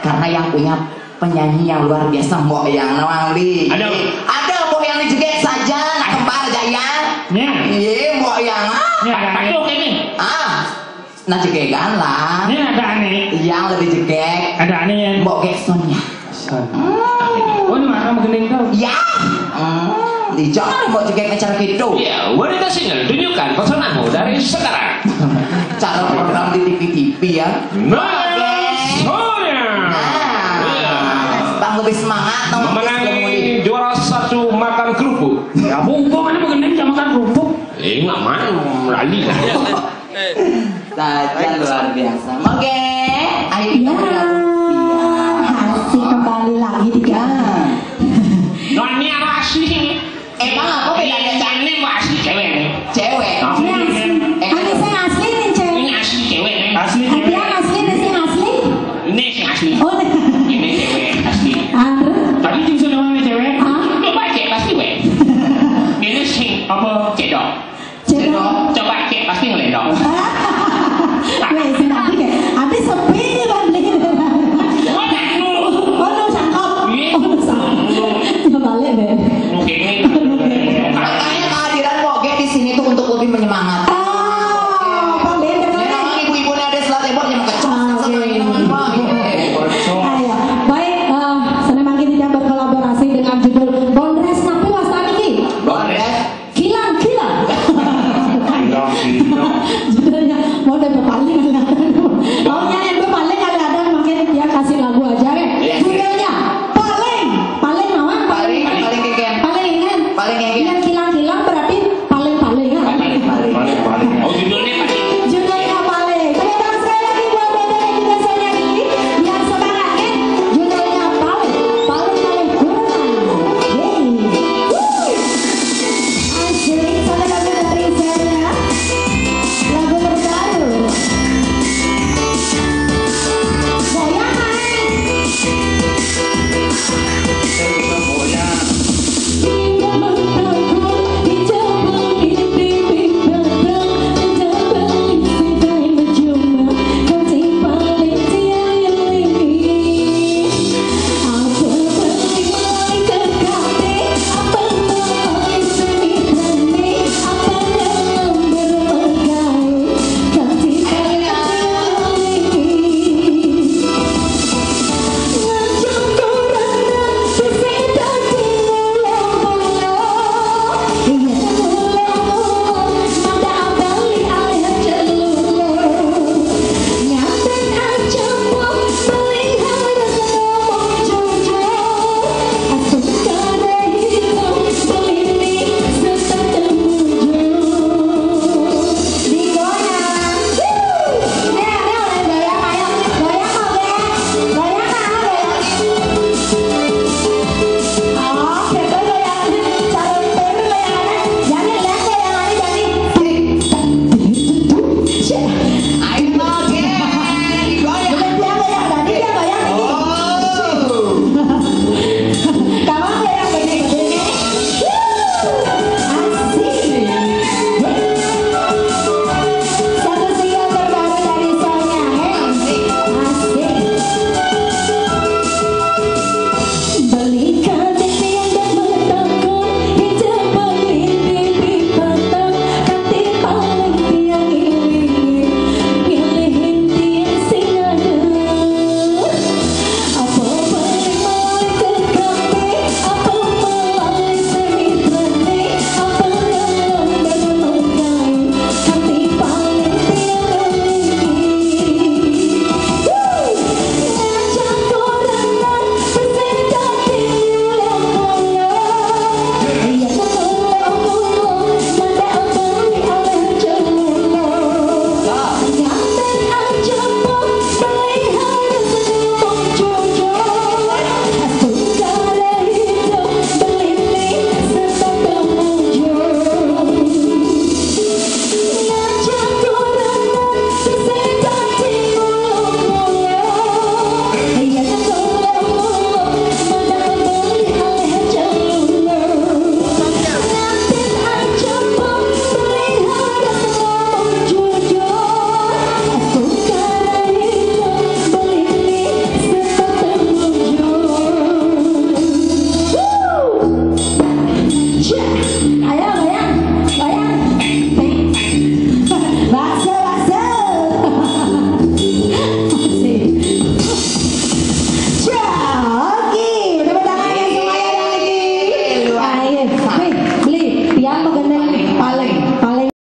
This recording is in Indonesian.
karena yang punya penyanyi yang luar biasa Mbok Yang Nawali. Ada Mbok Yang dijegek saja nak kembar aja ya. Iya Mbok Yang. Takut ini. Nah jegekan lah. Ini ada aneh. Yang lebih jegek. Ada aneh ya. Mbok Geksonya. Oh ini mana menggeling kau? Ya. Jangan Mbok jegek cara gitu. Ya, wanita single tunjukkan pesananmu dari sekarang. Cara program di TV-TV ya. Bang lebih semangat memenangi juara 1 makan kerupuk. Ya bungkuk mana menggeling sama makan kerupuk? Nggak mau lali. Saja luar biasa. Oke, akhirnya Hasih kembali lagi tiga. Noni apa asli? Emang apa bedanya? Ini mau asli cewek nih. Cewek. Ini saya asli nih cewek. Ini asli cewek nih. Asli cewek. Dia asli nih sih asli. Ini sih asli. Oh, Ini cewek asli. Tadi jeng sudah mana cewek? Coba cek pasti weh. Ini sih apa cedok. Coba cek pasti ngeledok. Weh, sedap dikit. Habis sepi nih bang beli. Oh, lu sangkop. Ya balik deh. Makanya kehadiran Boge di sini tuh untuk lebih menyemangati. Bang Ben Memang dengar. ibu-ibunya ada selat ebok yang kecos sama Baik, senang makin tidak berkolaborasi dengan judul Bondres Napi Wastani Ki. Kilang. Judulnya mau udah berpaling. Mau nyanyi berpaling kadang-kadang makin dia kasih lagu